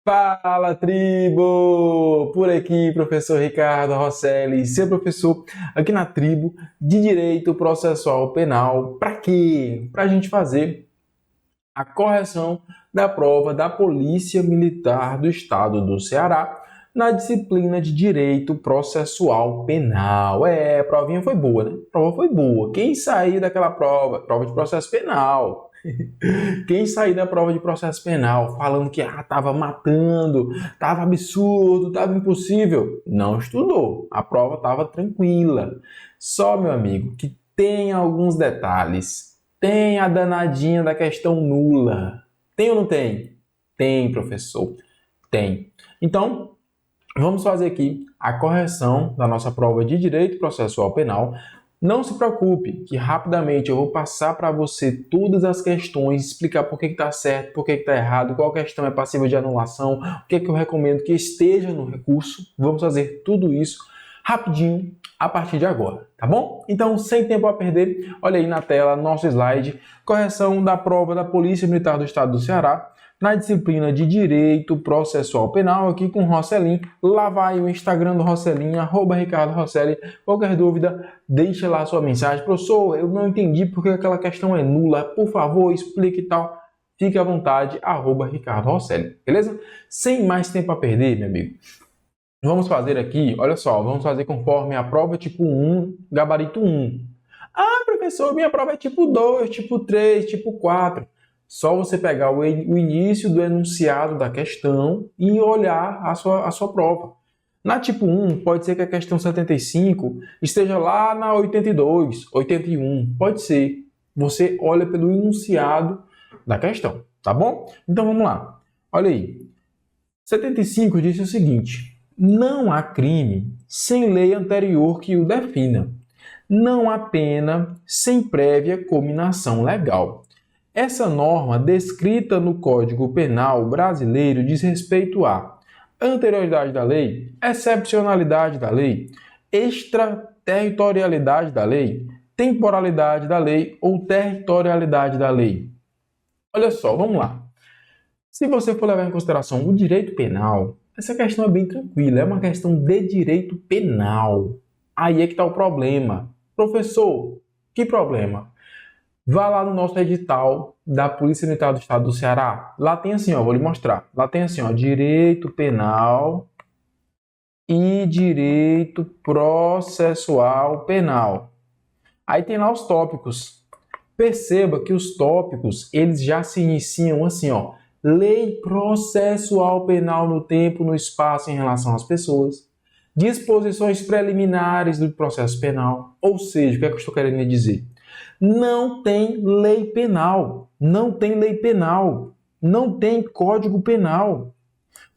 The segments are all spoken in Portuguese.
Fala, tribo! Por aqui, professor Ricardo Rosselli, seu professor aqui na tribo de Direito Processual Penal. Para quê? Para a gente fazer a correção da prova da Polícia Militar do Estado do Ceará na disciplina de Direito Processual Penal. A provinha foi boa, né? A prova foi boa. Quem sair daquela prova de processo penal, quem sair da prova de processo penal falando que tava matando, tava absurdo, tava impossível, não estudou. A prova tava tranquila. Só, meu amigo, que tem alguns detalhes. Tem a danadinha da questão nula. Tem ou não tem? Tem, professor. Tem. Então, vamos fazer aqui a correção da nossa prova de Direito Processual Penal. Não se preocupe, que rapidamente eu vou passar para você todas as questões, explicar por que está certo, por que está errado, qual questão é passível de anulação, o que eu recomendo que esteja no recurso. Vamos fazer tudo isso rapidinho a partir de agora, tá bom? Então, sem tempo a perder, olha aí na tela nosso slide, correção da prova da Polícia Militar do Estado do Ceará, na disciplina de Direito Processual Penal, aqui com o Rosselin. Lá vai o Instagram do Rosselin, @Ricardo Rosselli. Qualquer dúvida, deixa lá a sua mensagem. Professor, eu não entendi porque aquela questão é nula. Por favor, explique e tal. Fique à vontade, @Ricardo Rosselli. Beleza? Sem mais tempo a perder, meu amigo. Vamos fazer aqui, olha só, vamos fazer conforme a prova tipo 1, gabarito 1. Ah, professor, minha prova é tipo 2, tipo 3, tipo 4. Só você pegar o início do enunciado da questão e olhar a sua prova. Na tipo 1, pode ser que a questão 75 esteja lá na 82, 81. Pode ser. Você olha pelo enunciado da questão, tá bom? Então vamos lá. Olha aí. 75 diz o seguinte: não há crime sem lei anterior que o defina. Não há pena sem prévia cominação legal. Essa norma, descrita no Código Penal brasileiro, diz respeito à anterioridade da lei, excepcionalidade da lei, extraterritorialidade da lei, temporalidade da lei ou territorialidade da lei. Olha só, vamos lá. Se você for levar em consideração o direito penal, essa questão é bem tranquila, é uma questão de direito penal. Aí é que está o problema. Professor, que problema? Vá lá no nosso edital da Polícia Militar do Estado do Ceará. Lá tem assim, ó, vou lhe mostrar. Lá tem assim, ó, direito penal e direito processual penal. Aí tem lá os tópicos. Perceba que os tópicos, eles já se iniciam assim, ó. Lei processual penal no tempo, no espaço em relação às pessoas. Disposições preliminares do processo penal. Ou seja, o que é que eu estou querendo dizer? Não tem lei penal, não tem lei penal, não tem código penal.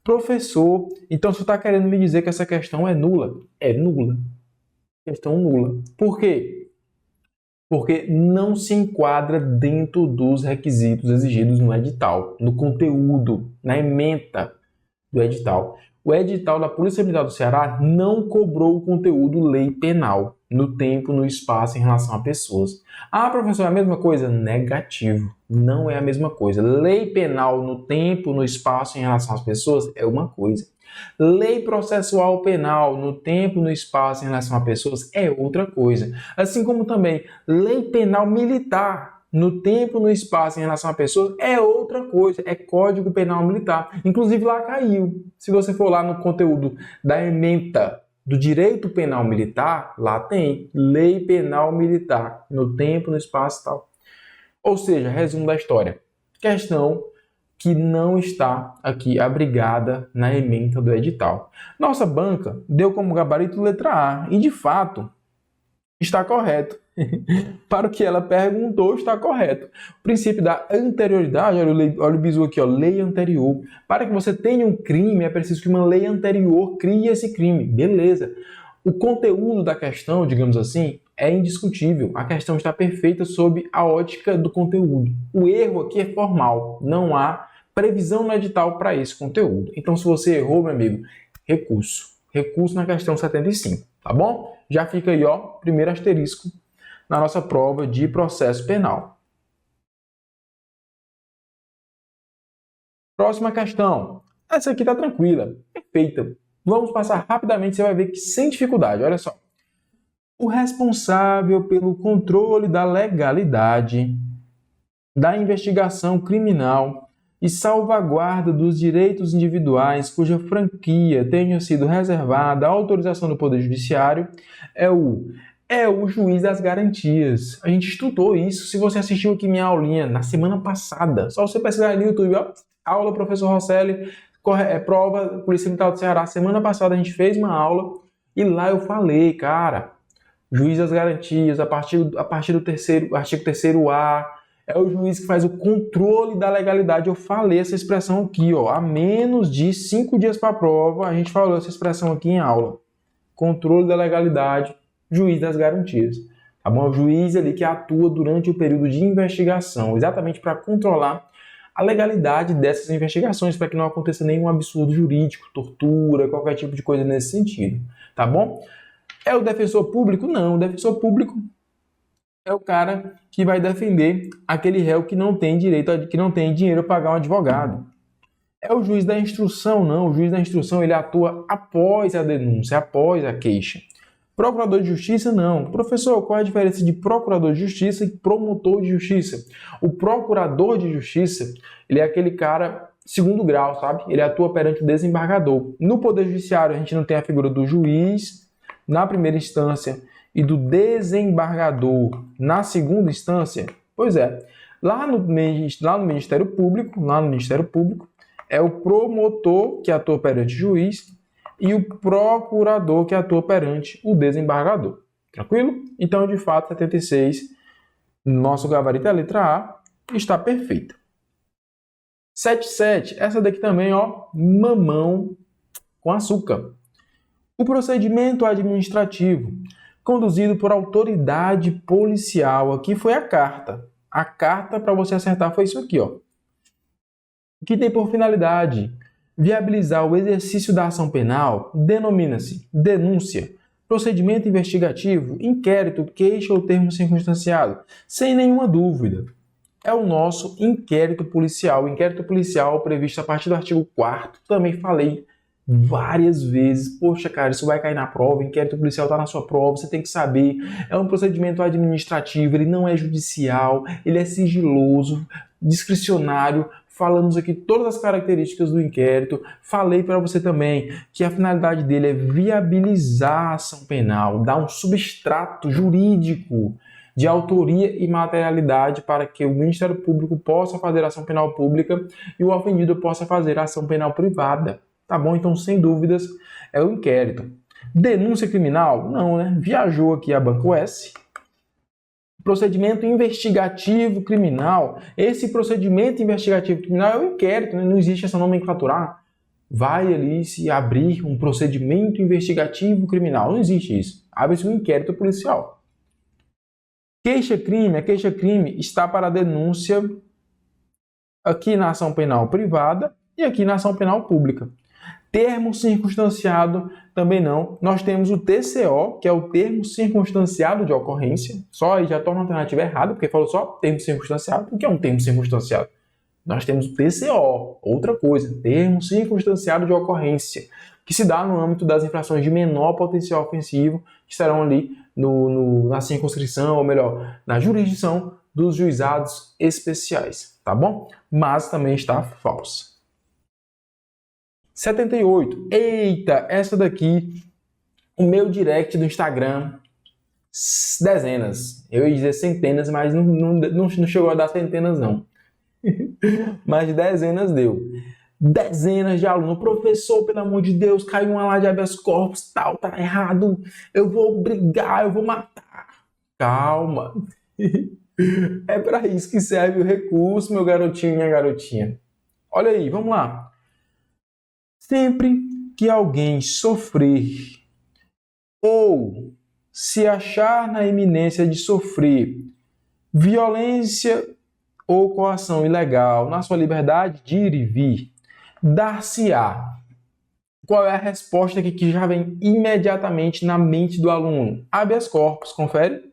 Professor, então você está querendo me dizer que essa questão é nula? É nula. Questão nula. Por quê? Porque não se enquadra dentro dos requisitos exigidos no edital, no conteúdo, na ementa do edital. O edital da Polícia Militar do Ceará não cobrou o conteúdo lei penal no tempo, no espaço em relação a pessoas. Ah, professor, é a mesma coisa? Negativo. Não é a mesma coisa. Lei penal no tempo, no espaço em relação às pessoas é uma coisa. Lei processual penal no tempo, no espaço em relação a pessoas é outra coisa. Assim como também lei penal militar no tempo, no espaço em relação a pessoas é outra coisa, é Código Penal Militar. Inclusive lá caiu. Se você for lá no conteúdo da ementa do Direito Penal Militar, lá tem Lei Penal Militar, no tempo, no espaço e tal. Ou seja, resumo da história. Questão que não está aqui abrigada na ementa do edital. Nossa banca deu como gabarito letra A e, de fato, está correto. Para o que ela perguntou, está correto. O princípio da anterioridade, olha o bizu aqui, ó, lei anterior. Para que você tenha um crime, é preciso que uma lei anterior crie esse crime. Beleza. O conteúdo da questão, digamos assim, é indiscutível. A questão está perfeita sob a ótica do conteúdo. O erro aqui é formal. Não há previsão no edital para esse conteúdo. Então, se você errou, meu amigo, recurso. Recurso na questão 75, tá bom? Já fica aí, ó, primeiro asterisco na nossa prova de processo penal. Próxima questão. Essa aqui está tranquila, perfeita. Vamos passar rapidamente, você vai ver que sem dificuldade. Olha só. O responsável pelo controle da legalidade da investigação criminal e salvaguarda dos direitos individuais cuja franquia tenha sido reservada à autorização do Poder Judiciário é o juiz das garantias. A gente estudou isso. Se você assistiu aqui minha aulinha na semana passada, só você pesquisar aí no YouTube, ó, aula professor Rosselli, prova Polícia Militar do Ceará. Semana passada a gente fez uma aula e lá eu falei, cara, juiz das garantias, a partir do artigo 3º-A, é o juiz que faz o controle da legalidade. Eu falei essa expressão aqui, ó, há menos de 5 dias para a prova, a gente falou essa expressão aqui em aula. Controle da legalidade, juiz das garantias. Tá bom? O juiz ali que atua durante o período de investigação, exatamente para controlar a legalidade dessas investigações, para que não aconteça nenhum absurdo jurídico, tortura, qualquer tipo de coisa nesse sentido. Tá bom? É o defensor público? Não, o defensor público é o cara que vai defender aquele réu que não tem direito, que não tem dinheiro para pagar um advogado. É o juiz da instrução? Não, o juiz da instrução ele atua após a denúncia, após a queixa. Procurador de justiça? Não. Professor, qual é a diferença de procurador de justiça e promotor de justiça? O procurador de justiça, ele é aquele cara segundo grau, sabe? Ele atua perante o desembargador. No Poder Judiciário, a gente não tem a figura do juiz na primeira instância e do desembargador na segunda instância. Pois é, lá no Ministério Público, é o promotor que atua perante o juiz e o procurador que atua perante o desembargador. Tranquilo? Então, de fato, 76, nosso gabarito é a letra A, está perfeita. 77, essa daqui também, ó, mamão com açúcar. O procedimento administrativo conduzido por autoridade policial, aqui foi a carta. A carta, para você acertar, foi isso aqui, ó. Que tem por finalidade viabilizar o exercício da ação penal, denomina-se denúncia, procedimento investigativo, inquérito, queixa ou termo circunstanciado. Sem nenhuma dúvida, é o nosso inquérito policial. O inquérito policial previsto a partir do artigo 4º, também falei várias vezes. Poxa, cara, isso vai cair na prova, inquérito policial está na sua prova, você tem que saber. É um procedimento administrativo, ele não é judicial, ele é sigiloso, discricionário. Falamos aqui todas as características do inquérito. Falei para você também que a finalidade dele é viabilizar a ação penal, dar um substrato jurídico de autoria e materialidade para que o Ministério Público possa fazer a ação penal pública e o ofendido possa fazer a ação penal privada. Tá bom? Então, sem dúvidas, é o inquérito. Denúncia criminal? Não, né? Viajou aqui a Banco S. Procedimento investigativo criminal. Esse procedimento investigativo criminal é o inquérito, né? Não existe essa nomenclatura. Vai ali se abrir um procedimento investigativo criminal. Não existe isso. Abre-se um inquérito policial. Queixa-crime. A queixa-crime está para a denúncia aqui na ação penal privada e aqui na ação penal pública. Termo circunstanciado também não. Nós temos o TCO, que é o termo circunstanciado de ocorrência. Só aí já torna a alternativa errada, porque falou só termo circunstanciado. O que é um termo circunstanciado? Nós temos o TCO, outra coisa, termo circunstanciado de ocorrência, que se dá no âmbito das infrações de menor potencial ofensivo, que serão ali na circunscrição, ou melhor, na jurisdição dos juizados especiais, tá bom? Mas também está falsa. 78. Eita, essa daqui, o meu direct do Instagram, dezenas. Eu ia dizer centenas, mas não chegou a dar centenas, não. Mas dezenas deu. Dezenas de alunos. Professor, pelo amor de Deus, caiu uma lá de habeas corpus, tal, tá errado. Eu vou brigar, eu vou matar. Calma. É para isso que serve o recurso, meu garotinho e minha garotinha. Olha aí, vamos lá. Sempre que alguém sofrer ou se achar na iminência de sofrer violência ou coação ilegal na sua liberdade de ir e vir, dar-se-á. Qual é a resposta aqui que já vem imediatamente na mente do aluno? Habeas corpus, confere?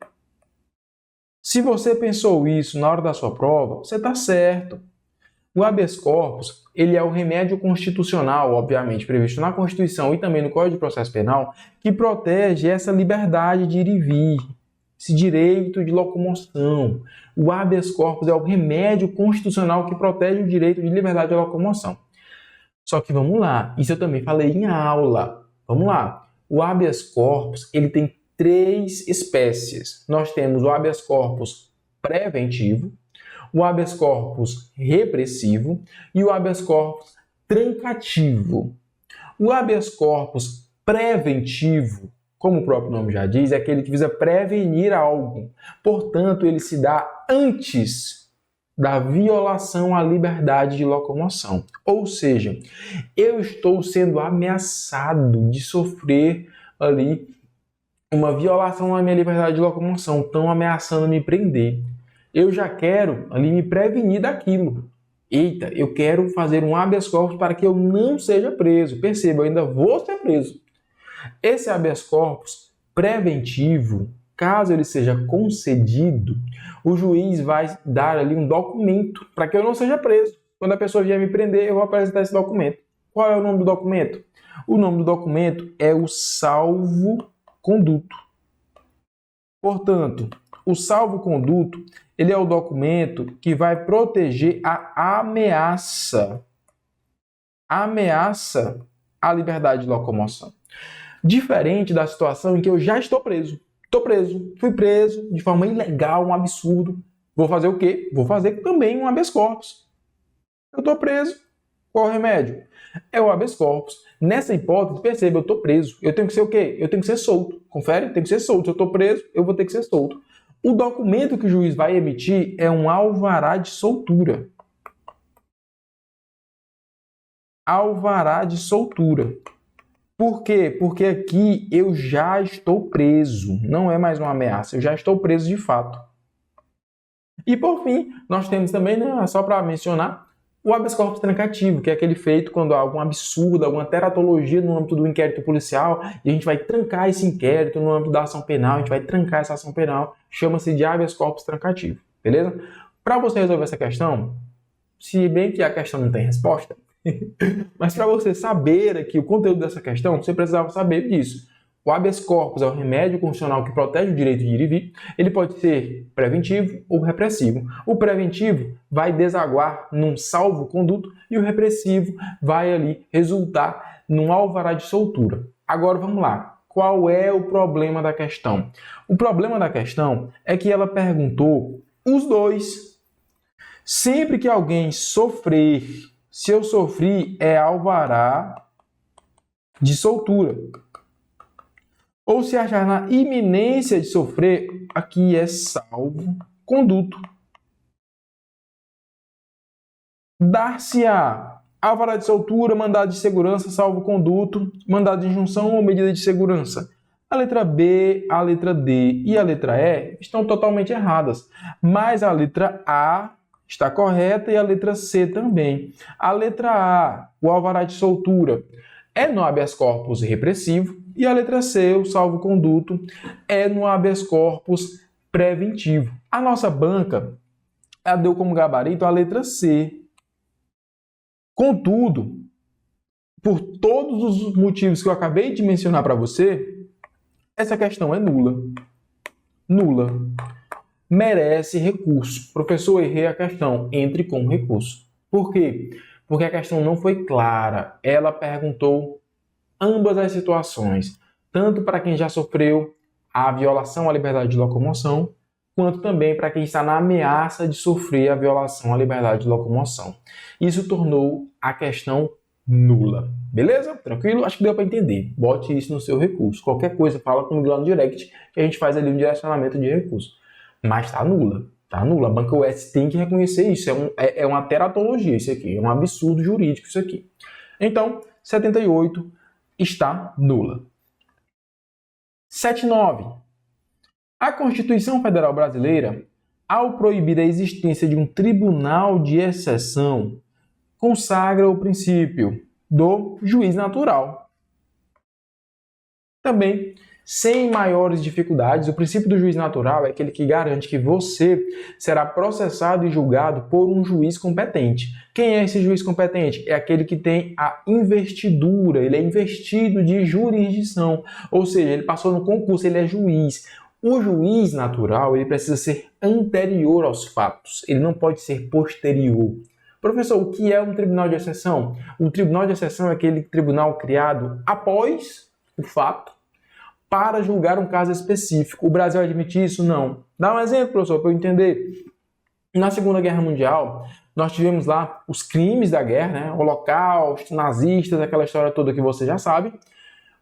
Se você pensou isso na hora da sua prova, você está certo. O habeas corpus, ele é o remédio constitucional, obviamente, previsto na Constituição e também no Código de Processo Penal, que protege essa liberdade de ir e vir, esse direito de locomoção. O habeas corpus é o remédio constitucional que protege o direito de liberdade de locomoção. Só que vamos lá, isso eu também falei em aula. Vamos lá. O habeas corpus, ele tem 3 espécies. Nós temos o habeas corpus preventivo, o habeas corpus repressivo e o habeas corpus trancativo. O habeas corpus preventivo, como o próprio nome já diz, é aquele que visa prevenir algo. Portanto, ele se dá antes da violação à liberdade de locomoção. Ou seja, eu estou sendo ameaçado de sofrer ali uma violação à minha liberdade de locomoção, estão ameaçando me prender. Eu já quero ali me prevenir daquilo. Eita, eu quero fazer um habeas corpus para que eu não seja preso. Perceba, eu ainda vou ser preso. Esse habeas corpus preventivo, caso ele seja concedido, o juiz vai dar ali um documento para que eu não seja preso. Quando a pessoa vier me prender, eu vou apresentar esse documento. Qual é o nome do documento? O nome do documento é o salvo-conduto. Portanto, o salvo-conduto, ele é o documento que vai proteger a ameaça à liberdade de locomoção. Diferente da situação em que eu já estou preso. Estou preso, fui preso de forma ilegal, um absurdo. Vou fazer o quê? Vou fazer também um habeas corpus. Eu estou preso. Qual é o remédio? É o habeas corpus. Nessa hipótese, perceba, eu estou preso. Eu tenho que ser o quê? Eu tenho que ser solto. Confere? Eu tenho que ser solto. Se eu estou preso, eu vou ter que ser solto. O documento que o juiz vai emitir é um alvará de soltura. Alvará de soltura. Por quê? Porque aqui eu já estou preso. Não é mais uma ameaça. Eu já estou preso de fato. E por fim, nós temos também, só para mencionar, o habeas corpus trancativo, que é aquele feito quando há algum absurdo, alguma teratologia no âmbito do inquérito policial, e a gente vai trancar esse inquérito no âmbito da ação penal, a gente vai trancar essa ação penal, chama-se de habeas corpus trancativo, beleza? Para você resolver essa questão, se bem que a questão não tem resposta, mas para você saber aqui o conteúdo dessa questão, você precisava saber disso. O habeas corpus é o remédio constitucional que protege o direito de ir e vir. Ele pode ser preventivo ou repressivo. O preventivo vai desaguar num salvo-conduto e o repressivo vai ali resultar num alvará de soltura. Agora vamos lá. Qual é o problema da questão? O problema da questão é que ela perguntou os dois. Sempre que alguém sofrer, se eu sofri, é alvará de soltura. Ou se achar na iminência de sofrer, aqui é salvo-conduto. Dar-se-á alvará de soltura, mandado de segurança, salvo-conduto, mandado de injunção ou medida de segurança. A letra B, a letra D e a letra E estão totalmente erradas, mas a letra A está correta e a letra C também. A letra A, o alvará de soltura, é no habeas corpus repressivo, e a letra C, o salvo-conduto, é no habeas corpus preventivo. A nossa banca ela deu como gabarito a letra C. Contudo, por todos os motivos que eu acabei de mencionar para você, essa questão é nula. Nula. Merece recurso. Professor, errei a questão. Entre com recurso. Por quê? Porque a questão não foi clara. Ela perguntou ambas as situações, tanto para quem já sofreu a violação à liberdade de locomoção, quanto também para quem está na ameaça de sofrer a violação à liberdade de locomoção. Isso tornou a questão nula. Beleza? Tranquilo? Acho que deu para entender. Bote isso no seu recurso. Qualquer coisa, fala comigo lá no direct, que a gente faz ali um direcionamento de recurso. Mas está nula. Está nula. A banca US tem que reconhecer isso. É uma teratologia isso aqui. É um absurdo jurídico isso aqui. Então, 78 está nula. 7.9. A Constituição Federal Brasileira, ao proibir a existência de um tribunal de exceção, consagra o princípio do juiz natural. Também sem maiores dificuldades. O princípio do juiz natural é aquele que garante que você será processado e julgado por um juiz competente. Quem é esse juiz competente? É aquele que tem a investidura, ele é investido de jurisdição, ou seja, ele passou no concurso, ele é juiz. O juiz natural, ele precisa ser anterior aos fatos, ele não pode ser posterior. Professor, o que é um tribunal de exceção? O tribunal de exceção é aquele tribunal criado após o fato para julgar um caso específico. O Brasil admite isso? Não. Dá um exemplo, professor, para eu entender. Na Segunda Guerra Mundial, nós tivemos lá os crimes da guerra, né? Holocausto, nazistas, aquela história toda que você já sabe.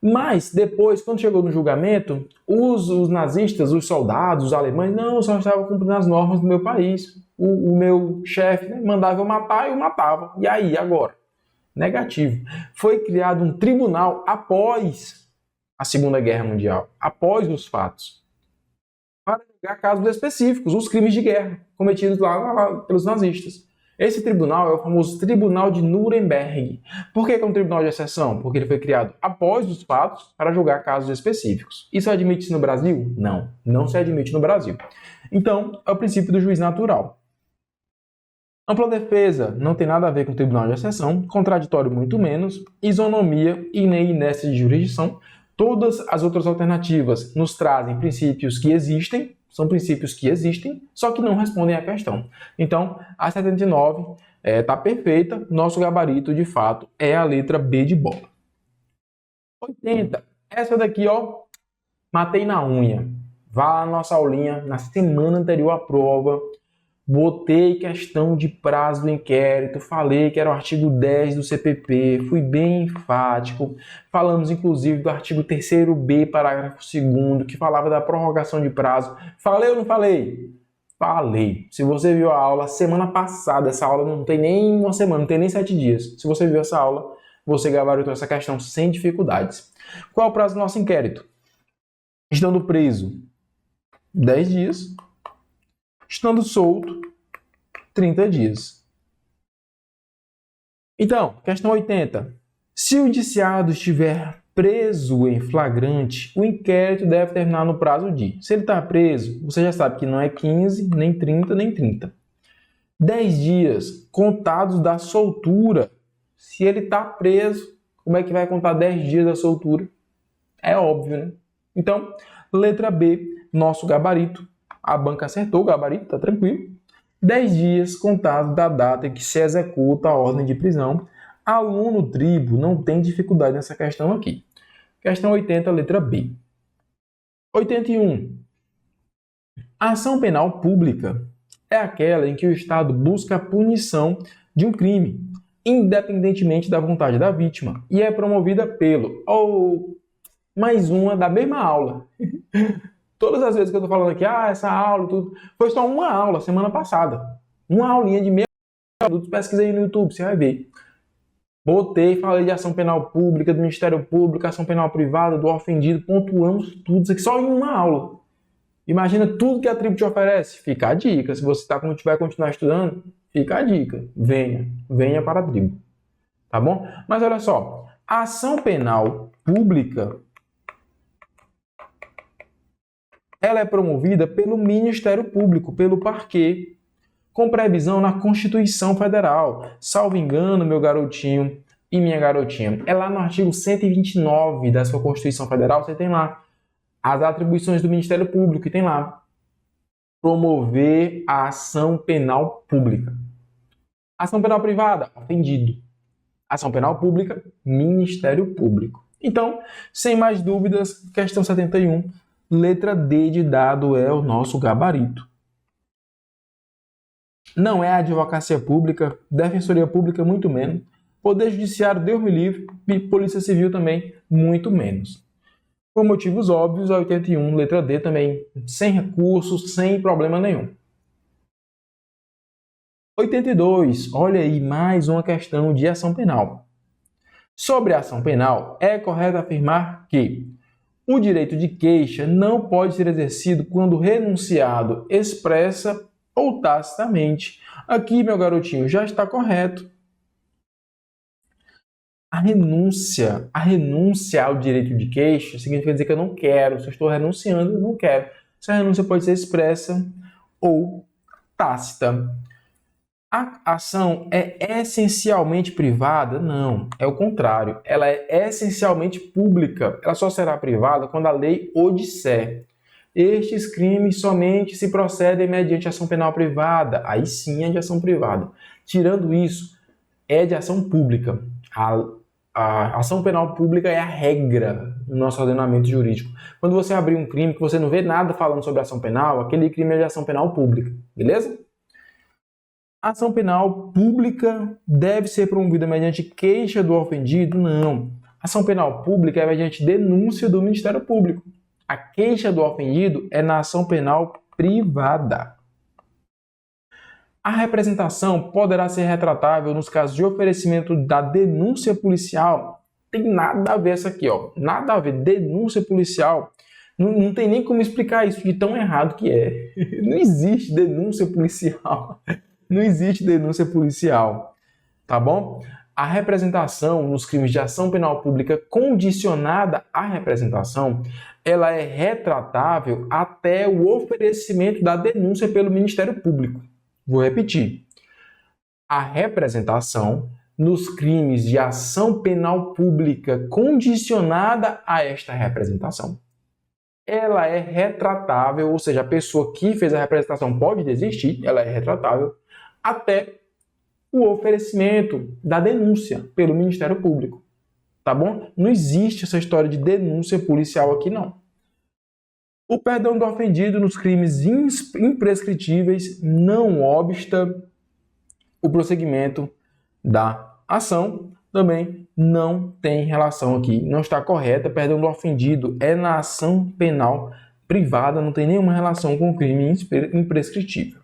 Mas depois, quando chegou no julgamento, os nazistas, os soldados, os alemães, não, eu só estava cumprindo as normas do meu país. O meu chefe, né, mandava eu matar e eu matava. E aí, agora? Negativo. Foi criado um tribunal após a Segunda Guerra Mundial, após os fatos, para julgar casos específicos, os crimes de guerra cometidos lá pelos nazistas. Esse tribunal é o famoso Tribunal de Nuremberg. Por que é um tribunal de exceção? Porque ele foi criado após os fatos para julgar casos específicos. Isso admite-se no Brasil? Não, não se admite no Brasil. Então, é o princípio do juiz natural. Ampla defesa não tem nada a ver com tribunal de exceção, contraditório muito menos, isonomia e nem inércia de jurisdição. Todas as outras alternativas nos trazem princípios que existem, são princípios que existem, só que não respondem à questão. Então, a 79 está perfeita, nosso gabarito, de fato, é a letra B de bola. 80, essa daqui, ó, matei na unha. Vá lá na nossa aulinha, na semana anterior à prova, botei questão de prazo do inquérito, falei que era o artigo 10 do CPP, fui bem enfático. Falamos, inclusive, do artigo 3º-B, parágrafo 2º, que falava da prorrogação de prazo. Falei ou não falei? Falei. Se você viu a aula semana passada, essa aula não tem nem uma semana, não tem nem 7 dias. Se você viu essa aula, você gabaritou essa questão sem dificuldades. Qual é o prazo do nosso inquérito? Estando preso, 10 dias. Estando solto, 30 dias. Então, questão 80. Se o indiciado estiver preso em flagrante, o inquérito deve terminar no prazo de... Se ele está preso, você já sabe que não é 15, nem 30, nem 30. 10 dias contados da soltura. Se ele está preso, como é que vai contar 10 dias da soltura? É óbvio, né? Então, letra B, nosso gabarito. A banca acertou o gabarito, tá tranquilo. 10 dias contados da data em que se executa a ordem de prisão. Aluno tribo não tem dificuldade nessa questão aqui. Questão 80, letra B. 81. A ação penal pública é aquela em que o Estado busca a punição de um crime, independentemente da vontade da vítima, e é promovida pelo... ou mais uma da mesma aula. Todas as vezes que eu estou falando aqui, essa aula, tudo, foi só uma aula semana passada. Uma aulinha de meia minutos, pesquisa aí no YouTube, você vai ver. Botei, falei de ação penal pública, do Ministério Público, ação penal privada, do ofendido, pontuamos tudo isso aqui só em uma aula. Imagina tudo que a tribo te oferece. Fica a dica, se você vai continuar estudando, fica a dica. Venha para a tribo. Tá bom? Mas olha só, a ação penal pública, ela é promovida pelo Ministério Público, pelo Parquet, com previsão na Constituição Federal. Salvo engano, meu garotinho e minha garotinha, é lá no artigo 129 da sua Constituição Federal, você tem lá as atribuições do Ministério Público, e tem lá promover a ação penal pública. Ação penal privada, ofendido. Ação penal pública, Ministério Público. Então, sem mais dúvidas, questão 71, letra D de dado é o nosso gabarito. Não é a advocacia pública, defensoria pública muito menos, poder judiciário, Deus me livre, e polícia civil também muito menos. Por motivos óbvios, a 81, letra D também, sem recursos, sem problema nenhum. 82, olha aí, mais uma questão de ação penal. Sobre a ação penal, é correto afirmar que o direito de queixa não pode ser exercido quando o renunciado expressa ou tacitamente. Aqui, meu garotinho, já está correto. A renúncia ao direito de queixa significa dizer que eu não quero. Se eu estou renunciando, eu não quero. Essa renúncia pode ser expressa ou tácita. A ação é essencialmente privada? Não, é o contrário. Ela é essencialmente pública. Ela só será privada quando a lei o disser. Estes crimes somente se procedem mediante ação penal privada. Aí sim é de ação privada. Tirando isso, é de ação pública. A ação penal pública é a regra no nosso ordenamento jurídico. Quando você abrir um crime que você não vê nada falando sobre ação penal, aquele crime é de ação penal pública. Beleza? A ação penal pública deve ser promovida mediante queixa do ofendido? Não. A ação penal pública é mediante denúncia do Ministério Público. A queixa do ofendido é na ação penal privada. A representação poderá ser retratável nos casos de oferecimento da denúncia policial. Tem nada a ver isso aqui, ó. Nada a ver. Denúncia policial. Não tem nem como explicar isso de tão errado que é. Não existe denúncia policial. Não existe denúncia policial, tá bom? A representação nos crimes de ação penal pública condicionada à representação, ela é retratável até o oferecimento da denúncia pelo Ministério Público. Vou repetir. A representação nos crimes de ação penal pública condicionada a esta representação, ela é retratável, ou seja, a pessoa que fez a representação pode desistir, ela é retratável, até o oferecimento da denúncia pelo Ministério Público, tá bom? Não existe essa história de denúncia policial aqui, não. O perdão do ofendido nos crimes imprescritíveis não obsta o prosseguimento da ação, também não tem relação aqui, não está correta. Perdão do ofendido é na ação penal privada, não tem nenhuma relação com o crime imprescritível.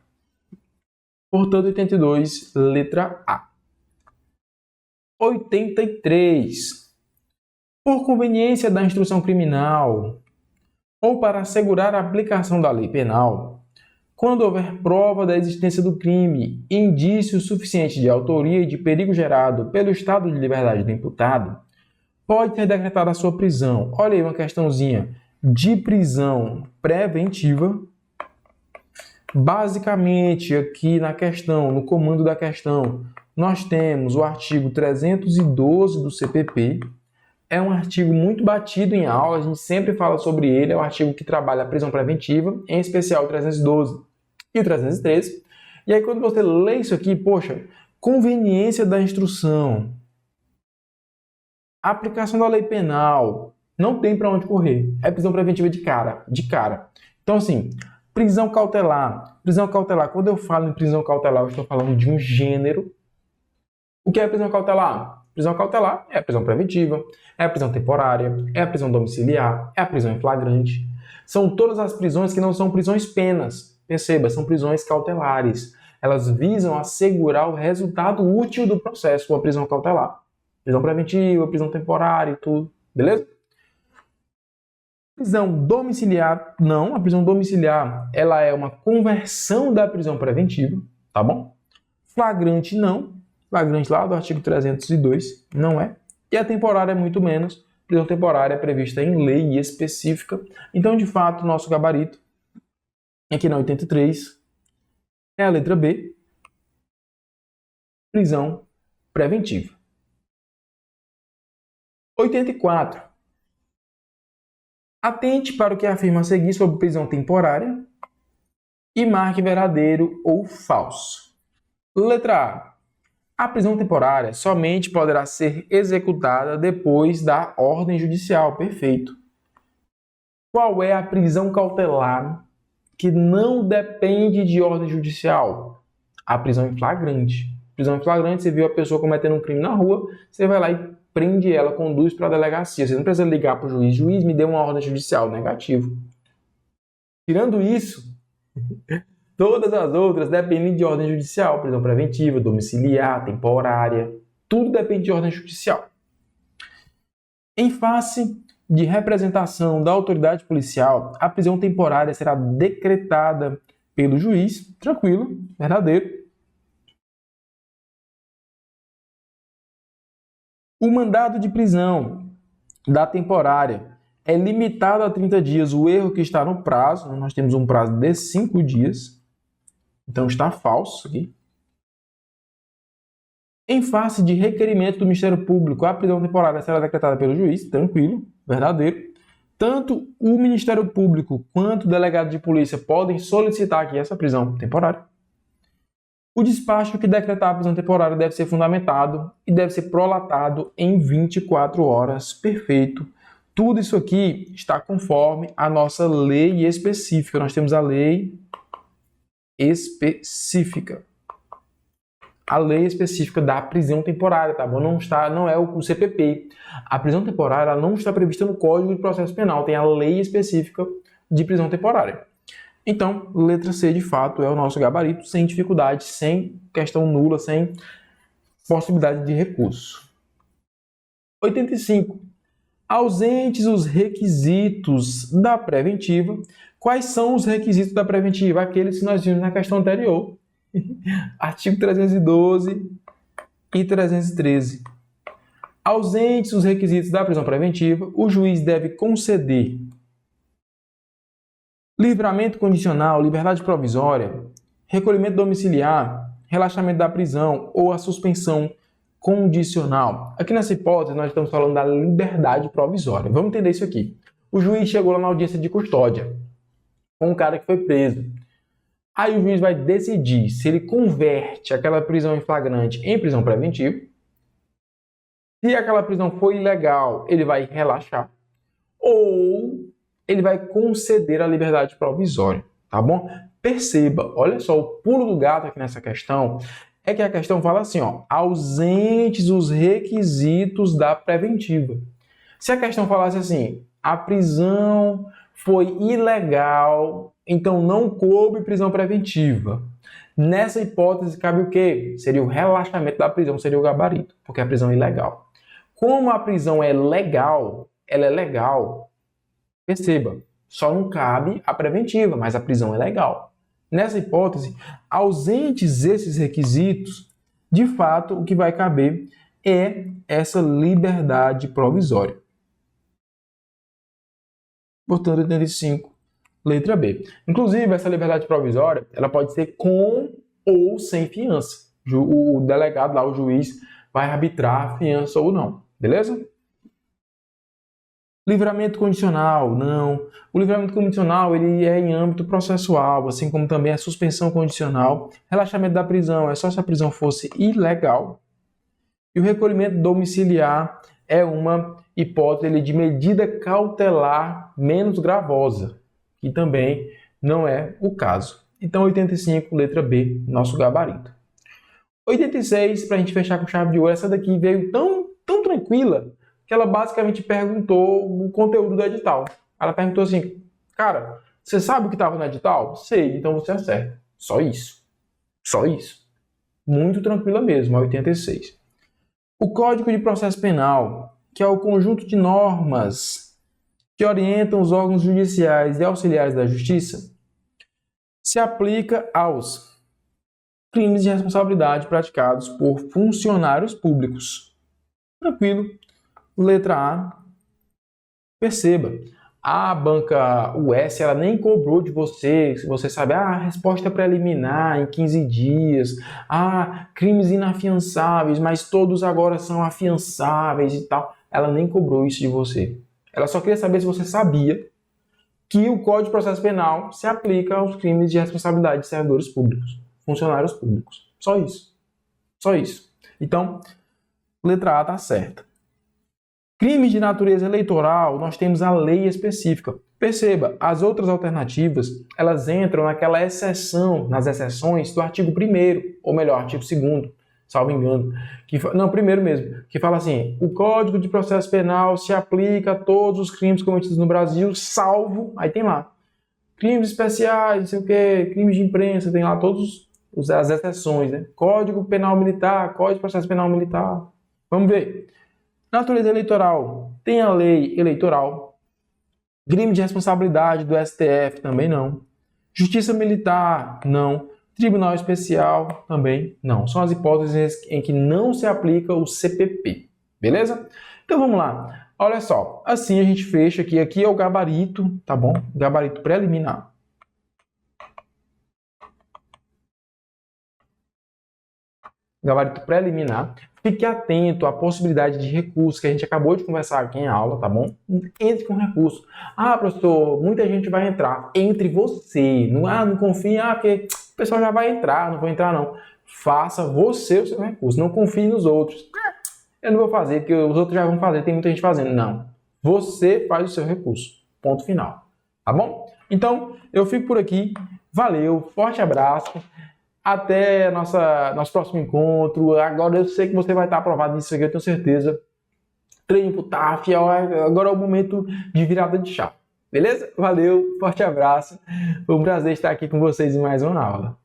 Portanto, 82, letra A. 83. Por conveniência da instrução criminal ou para assegurar a aplicação da lei penal, quando houver prova da existência do crime, indício suficiente de autoria e de perigo gerado pelo estado de liberdade do imputado, pode ser decretada a sua prisão. Olha aí uma questãozinha de prisão preventiva. Basicamente, aqui na questão, no comando da questão, nós temos o artigo 312 do CPP. É um artigo muito batido em aula, a gente sempre fala sobre ele, é o artigo que trabalha a prisão preventiva, em especial o 312 e o 313. E aí quando você lê isso aqui, poxa, conveniência da instrução, aplicação da lei penal, não tem para onde correr, é prisão preventiva de cara. Então assim, prisão cautelar, quando eu falo em prisão cautelar, eu estou falando de um gênero. O que é prisão cautelar? Prisão cautelar é a prisão preventiva, é a prisão temporária, é a prisão domiciliar, é a prisão em flagrante. São todas as prisões que não são prisões penas. Perceba, são prisões cautelares. Elas visam assegurar o resultado útil do processo com a prisão cautelar. Prisão preventiva, prisão temporária e tudo. Beleza? Prisão domiciliar, não. A prisão domiciliar, ela é uma conversão da prisão preventiva, tá bom? Flagrante, não. Flagrante lá do artigo 302, não é. E a temporária é muito menos. Prisão temporária é prevista em lei específica. Então, de fato, o nosso gabarito, aqui na 83, é a letra B, prisão preventiva. 84. Atente para o que afirma a seguir sobre prisão temporária e marque verdadeiro ou falso. Letra A. A prisão temporária somente poderá ser executada depois da ordem judicial. Perfeito. Qual é a prisão cautelar que não depende de ordem judicial? A prisão em flagrante. Prisão em flagrante, você viu a pessoa cometendo um crime na rua, você vai lá e prende ela, conduz para a delegacia. Você não precisa ligar para o juiz. Juiz, me deu uma ordem judicial. Negativo. Tirando isso, todas as outras dependem de ordem judicial. Prisão preventiva, domiciliar, temporária. Tudo depende de ordem judicial. Em face de representação da autoridade policial, a prisão temporária será decretada pelo juiz. Tranquilo, verdadeiro. O mandado de prisão da temporária é limitado a 30 dias. O erro que está no prazo, nós temos um prazo de 5 dias. Então está falso aqui. Em face de requerimento do Ministério Público, a prisão temporária será decretada pelo juiz, tranquilo, verdadeiro. Tanto o Ministério Público quanto o delegado de polícia podem solicitar aqui essa prisão temporária. O despacho que decretar a prisão temporária deve ser fundamentado e deve ser prolatado em 24 horas. Perfeito. Tudo isso aqui está conforme a nossa lei específica. Nós temos a lei específica. A lei específica da prisão temporária, tá bom? Não é o CPP. A prisão temporária não está prevista no Código de Processo Penal, tem a lei específica de prisão temporária. Então, letra C, de fato, é o nosso gabarito, sem dificuldade, sem questão nula, sem possibilidade de recurso. 85. Ausentes os requisitos da preventiva. Quais são os requisitos da preventiva? Aqueles que nós vimos na questão anterior. Artigo 312 e 313. Ausentes os requisitos da prisão preventiva, o juiz deve conceder livramento condicional, liberdade provisória, recolhimento domiciliar, relaxamento da prisão ou a suspensão condicional. Aqui nessa hipótese nós estamos falando da liberdade provisória. Vamos entender isso aqui. O juiz chegou lá na audiência de custódia com um cara que foi preso. Aí o juiz vai decidir se ele converte aquela prisão em flagrante em prisão preventiva. Se aquela prisão for ilegal, ele vai relaxar. Ou ele vai conceder a liberdade provisória, tá bom? Perceba, olha só, o pulo do gato aqui nessa questão é que a questão fala assim, ó, ausentes os requisitos da preventiva. Se a questão falasse assim, a prisão foi ilegal, então não coube prisão preventiva. Nessa hipótese, cabe o quê? Seria o relaxamento da prisão, seria o gabarito, porque a prisão é ilegal. Como a prisão é legal, ela é legal, perceba, só não cabe a preventiva, mas a prisão é legal. Nessa hipótese, ausentes esses requisitos, de fato, o que vai caber é essa liberdade provisória. Portanto, 85, letra B. Inclusive, essa liberdade provisória, ela pode ser com ou sem fiança. O delegado lá, o juiz, vai arbitrar a fiança ou não. Beleza? Livramento condicional, não. O livramento condicional ele é em âmbito processual, assim como também a suspensão condicional. Relaxamento da prisão é só se a prisão fosse ilegal. E o recolhimento domiciliar é uma hipótese de medida cautelar menos gravosa, que também não é o caso. Então, 85, letra B, nosso gabarito. 86, para a gente fechar com chave de ouro, essa daqui veio tão tranquila que ela basicamente perguntou o conteúdo do edital. Ela perguntou assim, cara, você sabe o que estava no edital? Sei, então você acerta. Só isso. Só isso. Muito tranquila mesmo, a 86. O Código de Processo Penal, que é o conjunto de normas que orientam os órgãos judiciais e auxiliares da Justiça, se aplica aos crimes de responsabilidade praticados por funcionários públicos. Tranquilo. Letra A. Perceba, a banca US ela nem cobrou de você, se você sabe, a resposta preliminar em 15 dias, crimes inafiançáveis, mas todos agora são afiançáveis e tal. Ela nem cobrou isso de você. Ela só queria saber se você sabia que o Código de Processo Penal se aplica aos crimes de responsabilidade de servidores públicos, funcionários públicos. Só isso. Só isso. Então, letra A está certa. Crimes de natureza eleitoral, nós temos a lei específica. Perceba, as outras alternativas, elas entram naquela exceção, nas exceções do artigo 1º, ou melhor, artigo 2º, salvo engano. Primeiro mesmo, que fala assim, o Código de Processo Penal se aplica a todos os crimes cometidos no Brasil, salvo, aí tem lá, crimes especiais, não sei o quê, crimes de imprensa, tem lá todas as exceções, né? Código Penal Militar, Código de Processo Penal Militar. Vamos ver. Natureza eleitoral, tem a lei eleitoral. Crime de responsabilidade do STF, também não. Justiça militar, não. Tribunal especial, também não. São as hipóteses em que não se aplica o CPP. beleza? Então vamos lá. Olha só, assim a gente fecha aqui. Aqui é o gabarito, tá bom? Gabarito preliminar. Gabarito preliminar. Fique atento à possibilidade de recurso que a gente acabou de conversar aqui em aula, tá bom? Entre com recurso. Ah, professor, muita gente vai entrar. Entre você. Não confie, porque o pessoal já vai entrar, não vou entrar não. Faça você o seu recurso. Não confie nos outros. Eu não vou fazer, porque os outros já vão fazer, tem muita gente fazendo. Não. Você faz o seu recurso. Ponto final. Tá bom? Então, eu fico por aqui. Valeu, forte abraço. Até nosso próximo encontro. Agora eu sei que você vai estar aprovado nisso aqui, eu tenho certeza. Treino pro TAF, agora é o momento de virada de chave. Beleza? Valeu, forte abraço. Foi um prazer estar aqui com vocês em mais uma aula.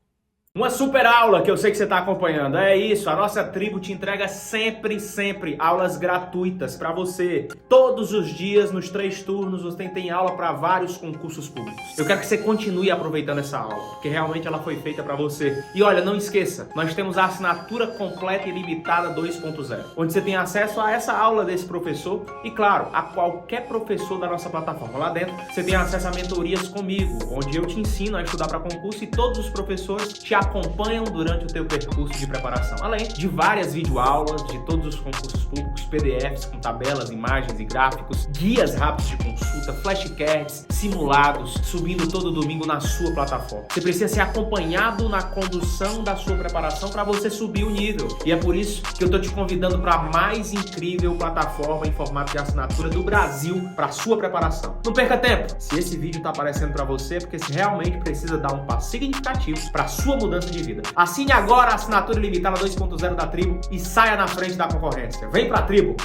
Uma super aula que eu sei que você está acompanhando. É isso, a nossa tribo te entrega sempre aulas gratuitas para você. Todos os dias, nos 3 turnos, você tem aula para vários concursos públicos. Eu quero que você continue aproveitando essa aula, porque realmente ela foi feita para você. E olha, não esqueça, nós temos a assinatura completa e limitada 2.0, onde você tem acesso a essa aula desse professor e, claro, a qualquer professor da nossa plataforma. Lá dentro, você tem acesso a mentorias comigo, onde eu te ensino a estudar para concurso e todos os professores te acompanham durante o teu percurso de preparação, além de várias videoaulas de todos os concursos públicos, PDFs com tabelas, imagens e gráficos, guias rápidos de consulta, flashcards, simulados, subindo todo domingo na sua plataforma. Você precisa ser acompanhado na condução da sua preparação para você subir o nível. E é por isso que eu estou te convidando para a mais incrível plataforma em formato de assinatura do Brasil para a sua preparação. Não perca tempo! Se esse vídeo está aparecendo para você, é porque você realmente precisa dar um passo significativo para a sua mudança de vida. Assine agora a assinatura ilimitada 2.0 da Tribo e saia na frente da concorrência. Vem pra Tribo!